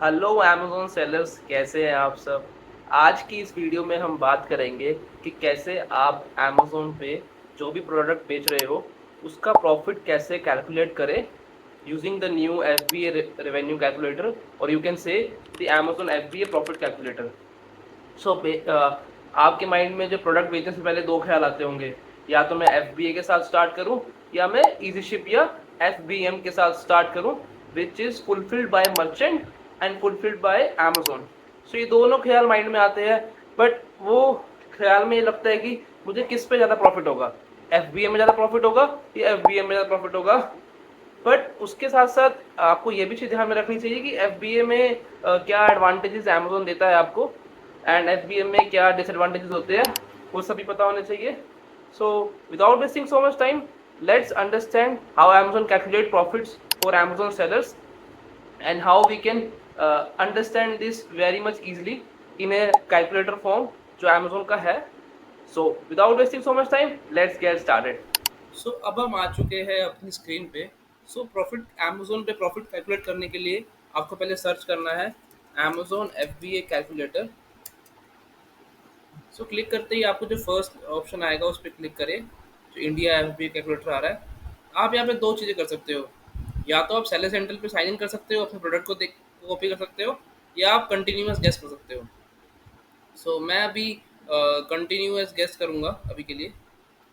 Hello Amazon sellers, कैसे हैं आप सब? आज की इस वीडियो में हम बात करेंगे कि कैसे आप अमेज़न पे जो भी प्रोडक्ट बेच रहे हो, उसका प्रॉफ़िट कैसे कैलकुलेट करें using the new FBA revenue calculator, और you can say the Amazon FBA profit calculator. So आपके माइंड में जो प्रोडक्ट बेचने से पहले 2 ख़्याल आते होंगे, या तो मैं एफबीए के साथ स्टार्ट करूँ या मैं ईज़ी शिप या एफबीएम के साथ स्टार्ट करूँ, which is fulfilled by merchant and fulfilled by Amazon. So ये दोनों ख़्याल माइंड में आते हैं, बट वो ख़्याल में ये लगता है कि मुझे किस पे ज़्यादा प्रॉफ़िट होगा, एफबीए में ज़्यादा प्रॉफ़िट होगा या एफबीएम में ज़्यादा प्रॉफ़िट होगा। बट उसके साथ-साथ आपको ये भी चीज़ ध्यान में रखनी चाहिए कि एफबीए में क्या एडवांटेजेस अमेज़न देता है आपको, एंड एफबीएम में क्या डिसएडवांटेजेस होते हैं, वो सभी पता होने चाहिए। So without wasting so much time, let's understand how Amazon calculate profits for Amazon sellers and how we can understand this very much easily in a calculator form जो Amazon का है। So without wasting so much time, let's get started। सो अब हम आ चुके हैं अपनी screen पे। So profit Amazon पे प्रॉफिट कैलकुलेट करने के लिए आपको पहले सर्च करना है Amazon FBA calculator. So click करते ही आपको जो फर्स्ट ऑप्शन आएगा उस पर क्लिक करें, जो इंडिया एफबीए कैलकुलेटर आ रहा है। आप यहाँ पे दो चीज़ें कर सकते हो, या तो आप सेलर सेंट्रल पे साइन इन कर सकते हो, अपने प्रोडक्ट को देख कॉपी कर सकते हो, या आप कंटिन्यूअस गेस कर सकते हो। सो मैं अभी कंटिन्यूअस गेस करूँगा अभी के लिए।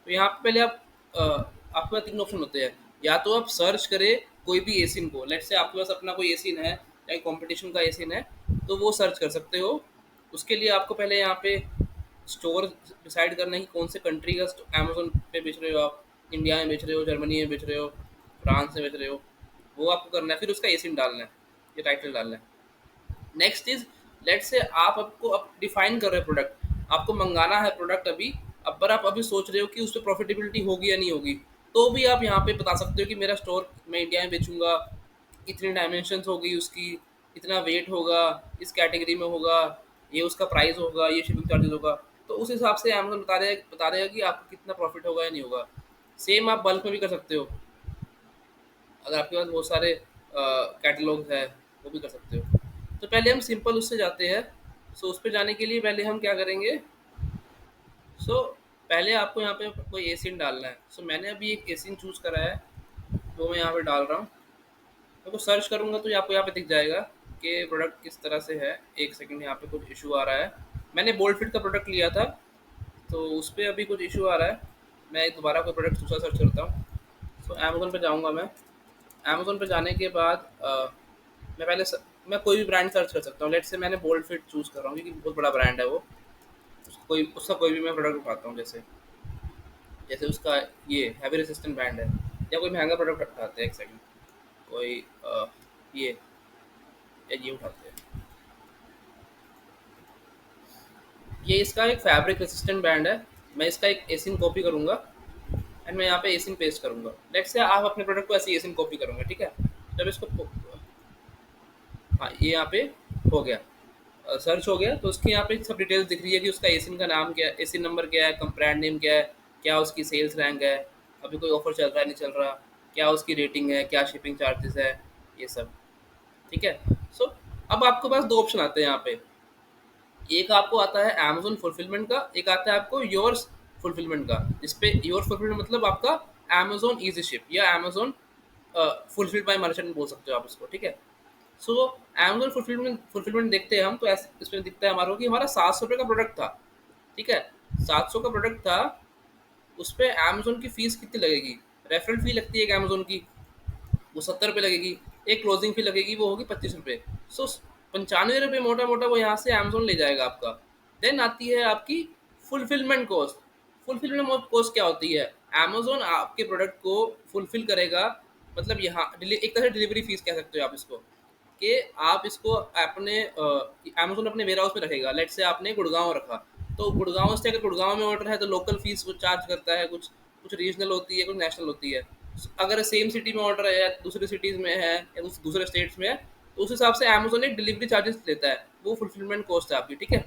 तो यहाँ पे पहले आप आपके पास 3 ऑप्शन होते हैं। या तो आप सर्च करें कोई भी एसिन को, लेट्स से आपके पास अपना कोई एसिन है या कंपटीशन का एसिन है, तो वो सर्च कर सकते हो। उसके लिए आपको पहले यहाँ पे स्टोर डिसाइड करना है कि कौन से कंट्री का अमेज़न पे बेच रहे हो आप। इंडिया में बेच रहे हो, जर्मनी में बेच रहे हो, फ्रांस में बेच रहे हो, वो आपको करना है। फिर उसका एसिन डालना है, ये टाइटल डालना है। नेक्स्ट इज, लेट से आप आपको अब डिफाइन कर रहे हो प्रोडक्ट, आपको मंगाना है प्रोडक्ट अभी। अब पर आप अभी सोच रहे हो कि उस पर प्रॉफिटेबिलिटी होगी या नहीं होगी, तो भी आप यहाँ पे बता सकते हो कि मेरा स्टोर मैं इंडिया में बेचूंगा, इतनी डायमेंशंस होगी उसकी, इतना वेट होगा, इस कैटेगरी में होगा, ये उसका प्राइस होगा, ये शिपिंग चार्जेस होगा। तो उस हिसाब से अमेजन बता देगा कि आपको कितना प्रॉफिट होगा या नहीं होगा। सेम आप बल्क में भी कर सकते हो, अगर आपके पास बहुत सारे कैटलॉग है, वो भी कर सकते हो। तो पहले हम सिंपल उससे जाते हैं। सो उस पर जाने के लिए पहले हम क्या करेंगे। सो पहले आपको यहाँ पे कोई एसिन डालना है। सो मैंने अभी एक एसिन चूज़ करा है, वो मैं यहाँ पे डाल रहा हूँ। तो सर्च करूँगा तो आपको यहाँ पे दिख जाएगा कि प्रोडक्ट किस तरह से है। एक सेकंड, यहाँ पे कुछ इशू आ रहा है। मैंने बोल्ड फिट का प्रोडक्ट लिया था, तो उस पर अभी कुछ इशू आ रहा है। मैं दोबारा कोई प्रोडक्ट दूसरा सर्च करता हूँ। सो अमेज़न पे जाऊँगा मैं। अमेज़न पे जाने के बाद मैं मैं कोई भी ब्रांड सर्च कर सकता हूँ। लेट्स से मैंने बोल्ड फिट चूज़ कर रहा हूँ क्योंकि बहुत बड़ा ब्रांड है वो। उसका कोई भी मैं प्रोडक्ट उठाता हूँ, जैसे जैसे उसका ये हैवी रेसिस्टेंट ब्रांड है, या कोई महंगा प्रोडक्ट उठाते हैं। एक सेकंड, कोई ये या ये उठाते हैं। ये इसका एक फैब्रिक रेसिस्टेंट ब्रांड है। मैं इसका एक एसिन कॉपी करूँगा एंड मैं यहाँ पे एसिन पेस्ट करूँगा। लेट्स से आप अपने प्रोडक्ट को ऐसे एसिन कॉपी करूँगा, ठीक है। जब इसको हाँ, ये यहाँ पे हो गया, सर्च हो गया। तो उसके यहाँ पे सब डिटेल्स दिख रही है कि उसका एसिन का नाम क्या है, एसिन नंबर क्या है, कम ब्रांड नेम क्या है, क्या उसकी सेल्स रैंक है, अभी कोई ऑफर चल रहा है नहीं चल रहा, क्या उसकी रेटिंग है, क्या शिपिंग चार्जेस है, ये सब। ठीक है। सो अब आपके पास दो ऑप्शन आते हैं यहाँ पे। एक आपको आता है अमेजोन फुलफिलमेंट का, एक आता है आपको योर्स फुलफिलमेंट का। जिसपे योर फुलफिलमेंट मतलब आपका अमेजोन इजी शिप या अमेजोन फुलफिल्ड बाय मर्चेंट बोल सकते हो आप इसको, ठीक है। सो अमेजोन फुलफिलमेंट देखते हैं हम, तो ऐसे इसमें दिखता है हमारा कि हमारा 700 रुपये का प्रोडक्ट था, ठीक है। 700 का प्रोडक्ट था, उस पर अमेजोन की फीस कितनी लगेगी, रेफरल फी लगती है एक अमेजोन की, वो 70 रुपये लगेगी। एक क्लोजिंग फी लगेगी, वो होगी 25 रुपये। सो 95 रुपये मोटा मोटा वो यहाँ से अमेजोन ले जाएगा आपका। देन आती है आपकी फुलफिलमेंट कॉस्ट। फुलफिलमेंट कॉस्ट क्या होती है, अमेजोन आपके प्रोडक्ट को फुलफिल करेगा, मतलब यहाँ एक तरह से डिलीवरी फीस कह सकते हो आप इसको, कि आप इसको अपने अमेजोन अपने वेयर हाउस में रखेगा। लेट से आपने गुड़गांव रखा, तो गुड़गांव से अगर गुड़गांव में ऑर्डर है तो लोकल फीस वो चार्ज करता है, कुछ कुछ रीजनल होती है, कुछ नेशनल होती है। अगर सेम सिटी में ऑर्डर है या दूसरे सिटीज़ में है या दूसरे स्टेट्स में है, तो उस हिसाब से अमेजोन एक डिलीवरी चार्जेस लेता है, वो फुलफिलमेंट कॉस्ट है आपकी, ठीक है।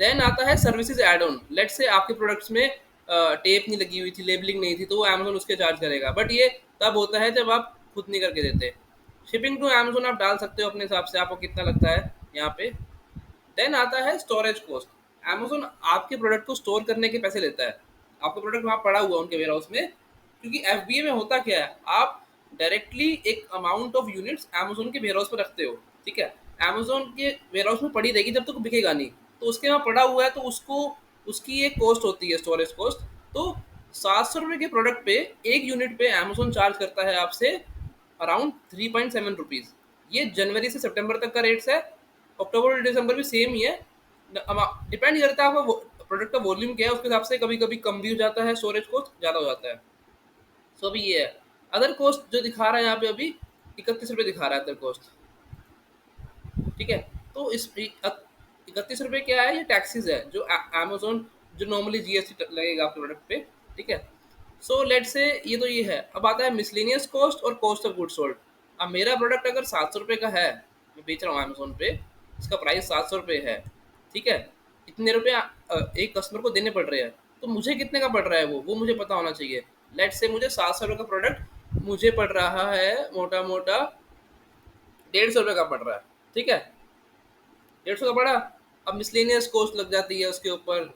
देन आता है सर्विसेज एड ऑन। लेट से आपके प्रोडक्ट्स में टेप नहीं लगी हुई थी, लेबलिंग नहीं थी, तो वो अमेजोन उसके चार्ज करेगा। बट ये तब होता है जब आप खुद नहीं करके देते। शिपिंग टू अमेज़न आप डाल सकते हो अपने हिसाब से, आपको कितना लगता है यहाँ पे। देन आता है स्टोरेज कॉस्ट। अमेज़न आपके प्रोडक्ट को स्टोर करने के पैसे लेता है। आपका प्रोडक्ट वहाँ पड़ा हुआ है उनके वेयरहाउस में, क्योंकि एफबीए में होता क्या है, आप डायरेक्टली एक अमाउंट ऑफ यूनिट्स अमेज़न के वेयरहाउस में रखते हो, ठीक है? अमेज़न के वेयरहाउस में पड़ी रहेगी जब तक वो बिकेगा नहीं। तो उसके वहाँ पड़ा हुआ है तो उसको उसकी एक कॉस्ट होती है स्टोरेज कॉस्ट। तो ₹700 के प्रोडक्ट पे 1 यूनिट पे अमेज़न चार्ज करता है आपसे अराउंड 3.7 रुपीज़। ये जनवरी से सितंबर तक का रेट्स है। अक्टूबर दिसंबर भी सेम ही है। डिपेंड करता है आपका प्रोडक्ट का वॉल्यूम क्या है, उसके हिसाब से कभी कभी कम भी हो जाता है, स्टोरेज कॉस्ट ज़्यादा हो जाता है। सो अभी ये है अदर कॉस्ट जो दिखा रहा है यहाँ पे अभी 31 रुपये दिखा रहा है अदर कॉस्ट, ठीक है? तो इस 31 रुपये क्या है, ये टैक्सेस है जो अमेजोन जो नॉर्मली जीएसटी लगेगा आपके प्रोडक्ट पे, ठीक है? सो लेट से ये तो ये है। अब आता है मिसलेनियस कॉस्ट और कॉस्ट ऑफ गुड सोल्ड। अब मेरा प्रोडक्ट अगर 700 रुपये का है, मैं बेच रहा हूँ अमेजोन पे, इसका प्राइस 700 रुपये है, ठीक है? इतने रुपये एक कस्टमर को देने पड़ रहे हैं, तो मुझे कितने का पड़ रहा है वो मुझे पता होना चाहिए। लेट से मुझे 700 रुपये का प्रोडक्ट मुझे पड़ रहा है मोटा मोटा 150 रुपये का पड़ रहा है, ठीक है? 150 का पड़ा। अब मिसलेनियस कॉस्ट लग जाती है उसके ऊपर,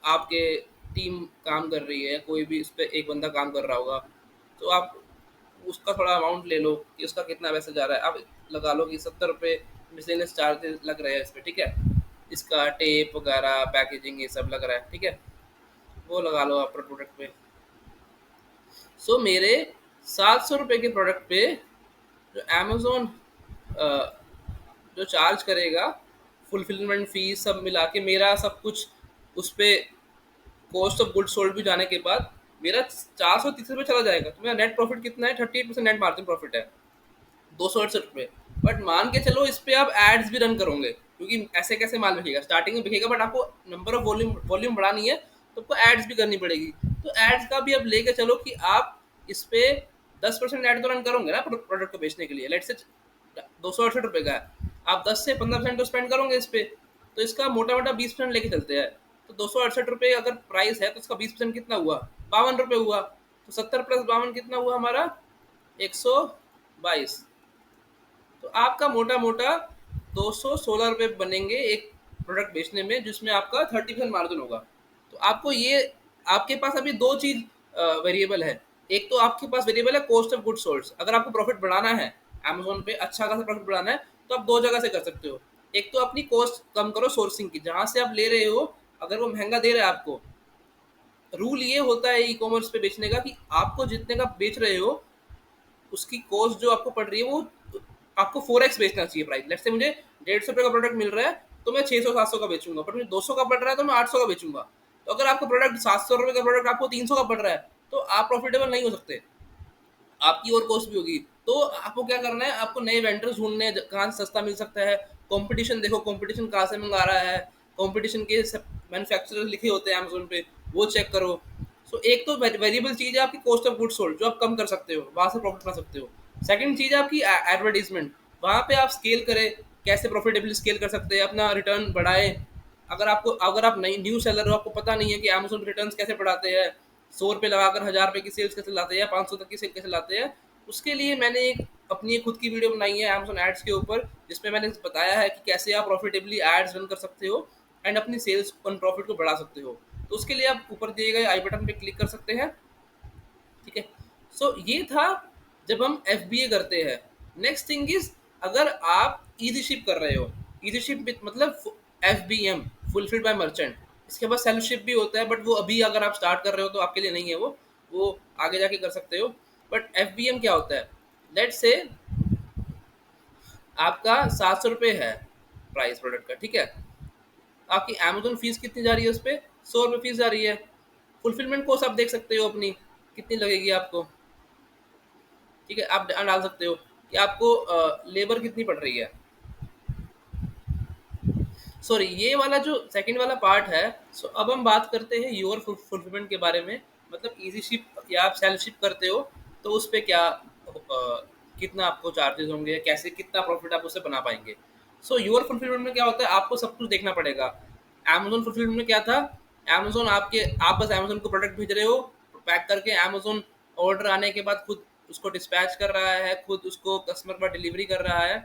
आपके टीम काम कर रही है, कोई भी इस पे एक बंदा काम कर रहा होगा, तो आप उसका थोड़ा अमाउंट ले लो कि उसका कितना पैसा जा रहा है। आप लगा लो कि 70 रुपये मिसलेनियस चार्जेस लग रहे हैं इस पे, ठीक है? इसका टेप वगैरह पैकेजिंग ये सब लग रहा है, ठीक है? वो लगा लो आप प्रोडक्ट पे। सो मेरे 700 रुपये के प्रोडक्ट पे जो अमेजोन जो चार्ज करेगा, फुलफिलमेंट फीस सब मिला के मेरा सब कुछ उस पे कॉस्ट ऑफ गुड सोल्ड भी जाने के बाद मेरा 430 रुपये चला जाएगा। तो मेरा नेट प्रॉफिट कितना है, 38% नेट मार्जिन प्रॉफिट है, 268 रुपये। बट मान के चलो इस पे आप एड्स भी रन करोगे, क्योंकि ऐसे कैसे माल बिकेगा, स्टार्टिंग में बिकेगा बट आपको नंबर ऑफ वॉल्यूम बढ़ानी है, तो आपको एड्स भी करनी पड़ेगी। तो एड्स का भी अब लेके चलो कि आप इस पे 10% एड तो रन करोगे ना प्रोडक्ट को बेचने के लिए। लेट से 268 रुपये का है, आप 10 से 15% तो स्पेंड करोगे इस पे, तो इसका मोटा मोटा 20% लेके चलते हैं। तो 268 रुपये अगर प्राइस है तो इसका 20% कितना हुआ, 52 रुपये हुआ। तो 70 + 52 कितना हुआ हमारा, 122। तो आपका मोटा मोटा 216 रुपये बनेंगे एक प्रोडक्ट बेचने में, जिसमें आपका 30% मार्जिन होगा। तो आपको ये, आपके पास अभी दो चीज वेरिएबल है। एक तो आपके पास वेरिएबल है कॉस्ट ऑफ गुड सोल्ड। अगर आपको प्रॉफिट बढ़ाना है अमेजोन पे, अच्छा खासा प्रॉफिट बढ़ाना है, तो आप दो जगह से कर सकते हो। एक तो अपनी कॉस्ट कम करो सोर्सिंग की, जहां से आप ले रहे हो, अगर वो महंगा दे रहा है आपको, रूल ये होता है ई कॉमर्स पे बेचने का कि आपको जितने का बेच रहे हो उसकी कॉस्ट जो आपको पड़ रही है वो आपको 4x बेचना चाहिए प्राइस। लेट्स से मुझे 150 रुपये का प्रोडक्ट मिल रहा है, तो मैं 600-700 का बेचूंगा, बट मुझे 200 का पड़ रहा है तो मैं 800 का बेचूंगा। तो अगर आपका प्रोडक्ट 700 रुपये का प्रोडक्ट आपको 300 का पड़ रहा है, तो आप प्रॉफिटेबल नहीं हो सकते, आपकी और कॉस्ट भी होगी। तो आपको क्या करना है, आपको नए वेंडर्स ढूंढने हैं कहाँ से सस्ता मिल सकता है। कंपटीशन देखो, कंपटीशन कहाँ से मंगा रहा है, कंपटीशन के मैन्युफैक्चरर लिखे होते हैं अमेजोन पे, वो चेक करो। सो एक तो वेरिएबल चीज़ है आपकी कॉस्ट ऑफ गुड सोल्ड, जो आप कम कर सकते हो, वहाँ से प्रॉफिट बना सकते हो। सेकंड चीज़ है आपकी एडवर्टीजमेंट, वहाँ पे आप स्केल करें, कैसे प्रॉफिटेबली स्केल कर सकते हैं, अपना रिटर्न बढ़ाएं। अगर आप नई न्यू सेलर हो, आपको पता नहीं है कि अमेजोन रिटर्न कैसे बढ़ाते हैं, 100 रुपये लगाकर 1000 रुपये की सेल्स कैसे लाते हैं, 500 तक की सेल कैसे लाते हैं, उसके लिए मैंने एक अपनी एक खुद की वीडियो बनाई है अमेजोन एड्स के ऊपर, जिसमें मैंने बताया है कि कैसे आप प्रॉफिटेबली एड्स रन कर सकते हो एंड अपनी सेल्स और प्रॉफिट को बढ़ा सकते हो। तो उसके लिए आप ऊपर दिए गए आई बटन पे क्लिक कर सकते हैं, ठीक है? सो ये था जब हम एफ करते हैं। नेक्स्ट थिंग इज, अगर आप इजी शिप कर रहे हो, इजी शिप मतलब FBM, फुलफिल्ड बाय मर्चेंट। इसके बाद सेल्फ शिप भी होता है, बट वो अभी अगर आप स्टार्ट कर रहे हो तो आपके लिए नहीं है, वो आगे जाके कर सकते हो। बट FBM क्या होता है, लेट्स से आपका 700 रुपये है प्राइस प्रोडक्ट का, ठीक है? आपकी अमेजोन फीस कितनी जा रही है उस पर, 100 रुपये फीस जा रही है। फुलफिलमेंट कॉस्ट आप देख सकते हो अपनी कितनी लगेगी आपको, ठीक है? आप डाल सकते हो कि आपको लेबर कितनी पड़ रही है। सॉरी, ये वाला जो सेकंड वाला पार्ट है। सो अब हम बात करते हैं योर फुलफिलमेंट के बारे में, मतलब इजी शिप या आप सेल्फ शिप करते हो, तो उस पर क्या कितना आपको चार्जेस होंगे, कैसे कितना प्रॉफिट आप उससे बना पाएंगे। सो योर फुलफिलमेंट में क्या होता है, आपको सब कुछ देखना पड़ेगा। अमेजोन फुलफिलमेंट में क्या था, अमेजोन आप बस अमेजोन को प्रोडक्ट भेज रहे हो पैक करके, अमेजोन ऑर्डर आने के बाद खुद उसको डिस्पैच कर रहा है, खुद उसको कस्टमर पर डिलीवरी कर रहा है,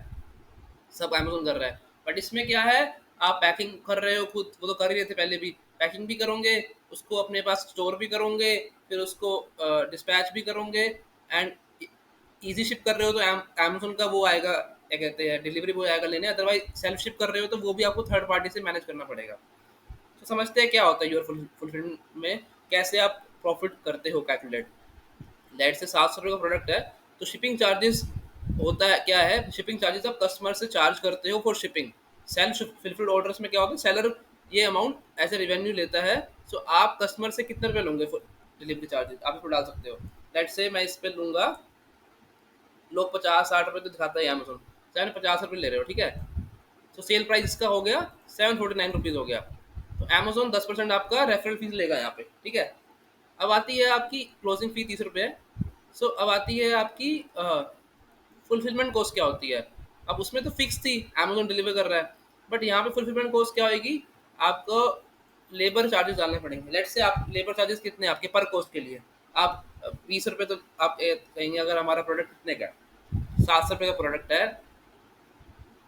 सब अमेज़न कर रहा है। बट इसमें क्या है, आप पैकिंग कर रहे हो खुद, वो तो कर ही रहे थे पहले भी। पैकिंग भी करोगे, उसको अपने पास स्टोर भी करोगे, फिर उसको डिस्पैच भी करोगे एंड ईज़ी शिप कर रहे हो तो अमेज़न का वो आएगा, क्या कहते हैं, डिलीवरी बॉय आएगा लेने। अदरवाइज़ सेल्फ शिप कर रहे हो तो वो भी आपको थर्ड पार्टी से मैनेज करना पड़ेगा। तो समझते हैं क्या होता है योर फुलफिलमेंट में, कैसे आप प्रॉफिट करते हो कैलकुलेट। दैट से 700 रुपये का प्रोडक्ट है, तो शिपिंग चार्जेस होता है क्या है, शिपिंग चार्जेस आप कस्टमर से चार्ज करते हो फॉर शिपिंग। सेल्फ फिलफिल्ड ऑर्डर्स में क्या होता है, सेलर ये अमाउंट एज ए रेवेन्यू लेता है। सो आप कस्टमर से कितने रुपये लोगे फॉर डिलीवरी चार्जेस, आप इसको डाल सकते हो। लेट्स से मैं इस पे लूँगा, लोग 50-60 रुपये तो दिखाता है अमेजोन, 50 रुपये ले रहे हो, ठीक है। तो सेल प्राइस इसका हो गया 749 रुपीज़ हो गया। तो अमेजोन 10% आपका रेफरल फीस लेगा यहाँ पे, ठीक है। अब आती है आपकी क्लोजिंग फी 30 रुपये है। सो अब आती है आपकी फुलफिलमेंट कॉस्ट क्या होती है। अब उसमें तो फिक्स थी, अमेजोन डिलीवर कर रहा है, बट यहाँ पे फुलफिलमेंट कॉस्ट क्या होगी, आपको लेबर चार्जेस डालने पड़ेंगे। लेट्स से आप लेबर चार्जेस कितने हैं आपके पर कॉस्ट के लिए, आप 20 रुपये, तो आप कहेंगे अगर हमारा प्रोडक्ट कितने का 700 रुपये का प्रोडक्ट है,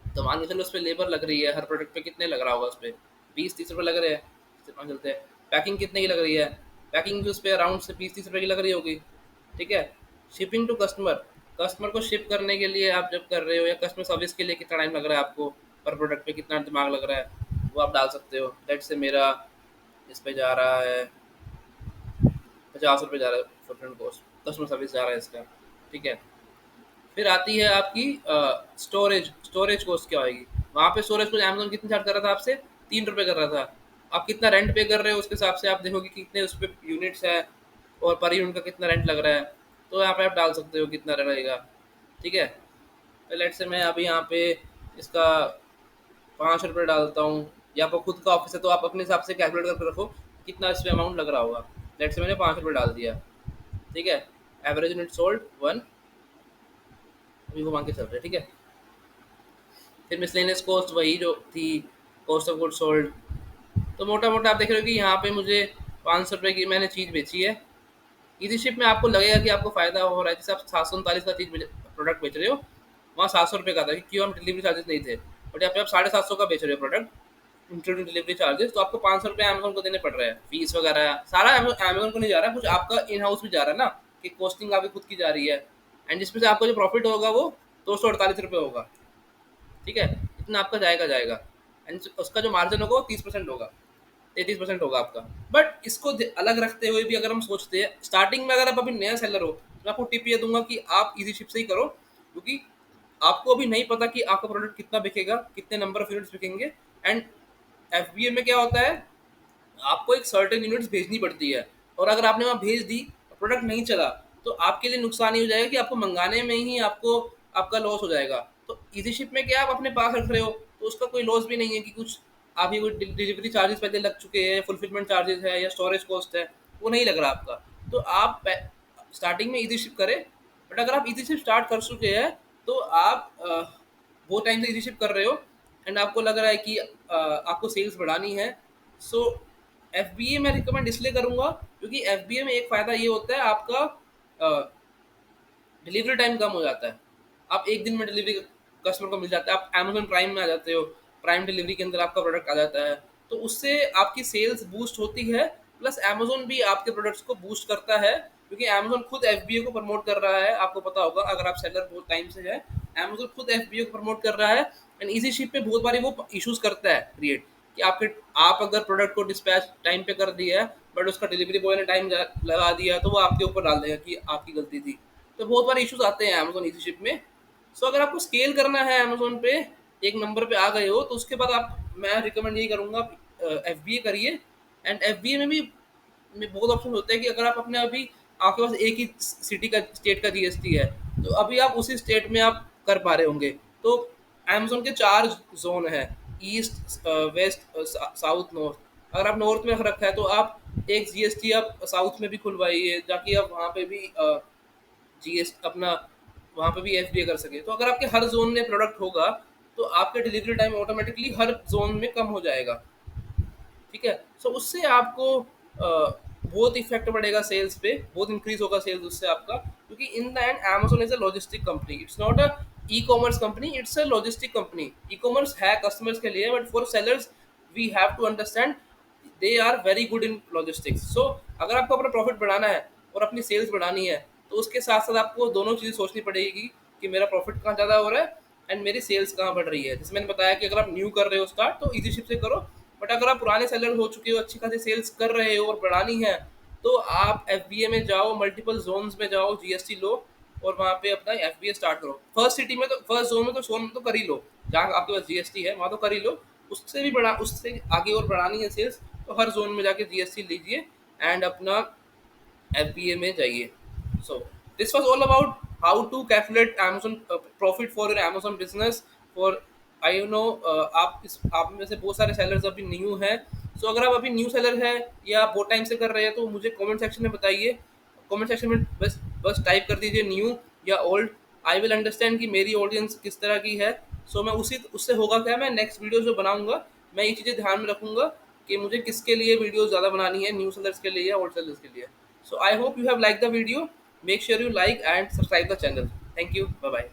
तो मान के चलो उस पर लेबर लग रही है, हर प्रोडक्ट पे कितने लग रहा होगा, उस पर 20-30 रुपये लग रहे हैं, मान चलते हैं। पैकिंग कितने की लग रही है, पैकिंग भी उस पर अराउंड से 20-30 रुपये की लग रही होगी, ठीक है। शिपिंग टू कस्टमर, कस्टमर को शिप करने के लिए आप जब कर रहे हो, या कस्टमर सर्विस के लिए कितना टाइम लग रहा है आपको, पर प्रोडक्ट पे कितना दिमाग लग रहा है, वो आप डाल सकते हो। लेट से मेरा इस पे जा रहा है 50 रुपये जा रहा है, फुलफिलमेंट कॉस्ट कस्टमर सर्विस जा रहा है इसका, ठीक है। फिर आती है आपकी स्टोरेज, स्टोरेज कॉस्ट क्या होगी। वहाँ पे स्टोरेज कॉस्ट अमेजोन कितने चार्ज कर रहा था आपसे, 3 रुपये कर रहा था। आप कितना रेंट पे कर रहे हो उसके हिसाब से आप देखोगे कि कितने उस पर यूनिट्स है, और पर यूनिट का कितना रेंट लग रहा है। तो यहाँ पे आप डाल सकते हो कितना रहेगा, ठीक है। तो लेट से मैं अभी यहाँ पे इसका 5 रुपये डालता हूँ, या आपको खुद का ऑफिस है तो आप अपने हिसाब से कैलकुलेट करके रखो कितना इस पर अमाउंट लग रहा होगा। लेट से मैंने 5 रुपये डाल दिया, ठीक है। एवरेज यूनिट सोल्ड 1, अभी वो मांग के चल रहे हैं, ठीक है। फिर मिसलेनियस कॉस्ट वही जो थी, कॉस्ट ऑफ गुड सोल्ड। तो मोटा मोटा आप देख रहे हो कि यहाँ पे मुझे 500 रुपये की मैंने चीज़ बेची है। इजी शिप में आपको लगेगा कि आपको फ़ायदा हो रहा है, जैसे आप 739 का चीज़ प्रोडक्ट बेच रहे हो, वहाँ 700 रुपये का था क्यों, हम डिलीवरी चार्जेस नहीं थे। बट यहाँ पे आप 750 का बेच रहे हो प्रोडक्ट इंक्लूडिंग डिलीवरी चार्जेस, तो आपको 500 रुपये अमेजोन को देने पड़ रहे हैं, फीस वगैरह सारा अमेजोन को नहीं जा रहा है, कुछ आपका इन हाउस भी जा रहा है ना, कि कॉस्टिंग आपकी खुद की जा रही है। एंड जिसमें से आपको जो प्रॉफिट होगा वो 248 रुपये होगा, ठीक है। इतना आपका जाएगा जाएगा। एंड उसका जो मार्जिन होगा वो 30% होगा, 33% होगा आपका। बट इसको अलग रखते हुए भी अगर हम सोचते हैं, स्टार्टिंग में अगर आप अभी नया सेलर हो, तो मैं आपको टिप ये दूंगा कि आप इजी शिप से ही करो, क्योंकि आपको अभी नहीं पता कि आपका प्रोडक्ट कितना बिकेगा, कितने नंबर ऑफ यूनिट्स बिकेंगे। एंड एफबीए में क्या होता है, आपको एक सर्टेन यूनिट्स भेजनी पड़ती है, और अगर आपने वहाँ भेज दी और प्रोडक्ट नहीं चला, तो आपके लिए नुकसान ही हो जाएगा कि आपको मंगाने में ही आपको आपका लॉस हो जाएगा। तो इजी शिप में क्या आप अपने पास रख रहे हो, तो उसका कोई लॉस भी नहीं है कि कुछ अभी कोई डिलीवरी चार्जेस पहले लग चुके हैं, फुलफिलमेंट चार्जेस है या स्टोरेज कॉस्ट है, वो नहीं लग रहा आपका। तो आप स्टार्टिंग में इजी शिप करें। बट अगर आप इजी शिप स्टार्ट कर चुके हैं, तो आप बहुत टाइम से इजी शिप कर रहे हो, एंड आपको लग रहा है कि आपको सेल्स बढ़ानी है, सो एफ बी ए मैं रिकमेंड इसलिए करूँगा, क्योंकि एफ बी ए में एक फ़ायदा ये होता है, आपका डिलीवरी टाइम कम हो जाता है। आप एक दिन में डिलीवरी कस्टमर को मिल जाता है, आप अमेजोन प्राइम में आ जाते हो, प्राइम डिलीवरी के अंदर आपका प्रोडक्ट आ जाता है, तो उससे आपकी सेल्स बूस्ट होती है। प्लस अमेजोन भी आपके प्रोडक्ट्स को बूस्ट करता है, क्योंकि अमेजोन खुद एफ बी ए को प्रमोट कर रहा है। आपको पता होगा अगर आप सेलर बहुत टाइम से है, अमेजोन खुद एफ बी ए को प्रमोट कर रहा है। एंड इजी शिप पे बहुत बारी वो इश्यूज करता है क्रिएट, कि आप अगर प्रोडक्ट को डिस्पैच टाइम पे कर दिया है, बट उसका डिलीवरी बॉय ने टाइम लगा दिया, तो वो आपके ऊपर डाल देगा कि आपकी गलती थी। तो बहुत बार इश्यूज आते हैं अमेजोन इजी शिप में। सो अगर आपको स्केल करना है अमेजोन पे, एक नंबर पे आ गए हो, तो उसके बाद आप, मैं रिकमेंड यही करूँगा, एफ बी ए करिए। एंड एफ बी ए में बहुत ऑप्शन होते हैं कि अगर आप अपने अभी आपके पास एक ही सिटी का स्टेट का जीएसटी है, तो अभी आप उसी स्टेट में आप कर पा रहे होंगे। तो अमेजोन के 4 जोन है, ईस्ट, वेस्ट, साउथ, नॉर्थ। अगर आप नॉर्थ में रखा है, तो आप एक जीएसटी आप साउथ में भी खुलवाइए, ताकि आप वहाँ पे भी जीएस अपना वहाँ पे भी एफडीए कर सके। तो अगर आपके हर जोन में प्रोडक्ट होगा, तो आपके डिलीवरी टाइम ऑटोमेटिकली हर जोन में कम हो जाएगा, ठीक है। सो उससे आपको बहुत इफेक्ट पड़ेगा सेल्स पे, बहुत इंक्रीज होगा सेल्स उससे आपका, क्योंकि in the end Amazon is a logistic company, it's not a e commerce company, it's a logistic company. E commerce है कस्टमर्स के लिए, but for sellers we have to understand they are very good in logistics. So अगर आपको अपना profit बढ़ाना है और अपनी सेल्स बढ़ानी है, तो उसके साथ साथ आपको दोनों चीज़ें सोचनी पड़ेगी कि मेरा प्रॉफिट कहाँ ज़्यादा हो रहा है एंड मेरी सेल्स कहाँ बढ़ रही है। जैसे मैंने बताया कि अगर आप न्यू कर रहे हो स्टार्ट तो इजी शिप से करो, बट अगर आप पुराने सेलर हो चुके हो, अच्छी खासी सेल्स कर रहे हो और बढ़ानी है, तो आप एफ में जाओ, मल्टीपल जोन्स में जाओ, जीएसटी लो और वहाँ पे अपना एफ स्टार्ट करो। फर्स्ट सिटी में तो, फर्स्ट जोन में तो कर ही लो, जहाँ आपके पास जीएसटी है वहाँ तो कर ही लो। उससे भी बड़ा, उससे आगे और बढ़ानी है सेल्स, तो हर जोन में जाके जीएसटी लीजिए एंड अपना FBA में जाइए। So this was all about how to calculate Amazon profit for your Amazon business for, I know आप में से बहुत सारे सेलर्स अभी न्यू हैं। सो अगर आप अभी न्यू सेलर है या बहुत टाइम से कर रहे हैं, तो मुझे कमेंट सेक्शन में बताइए। कमेंट सेक्शन में बस बस टाइप कर दीजिए न्यू या ओल्ड। आई विल अंडरस्टैंड कि मेरी ऑडियंस किस तरह की है। सो मैं उसी उससे होगा क्या, मैं नेक्स्ट वीडियो जो बनाऊंगा मैं ये चीज़ें ध्यान में रखूंगा कि मुझे किसके लिए वीडियो ज़्यादा बनानी है, न्यू सेलर्स के लिए या ओल्ड सेलर्स के लिए। So I hope you have liked the video. Make sure you like and subscribe the channel. Thank you. Bye bye.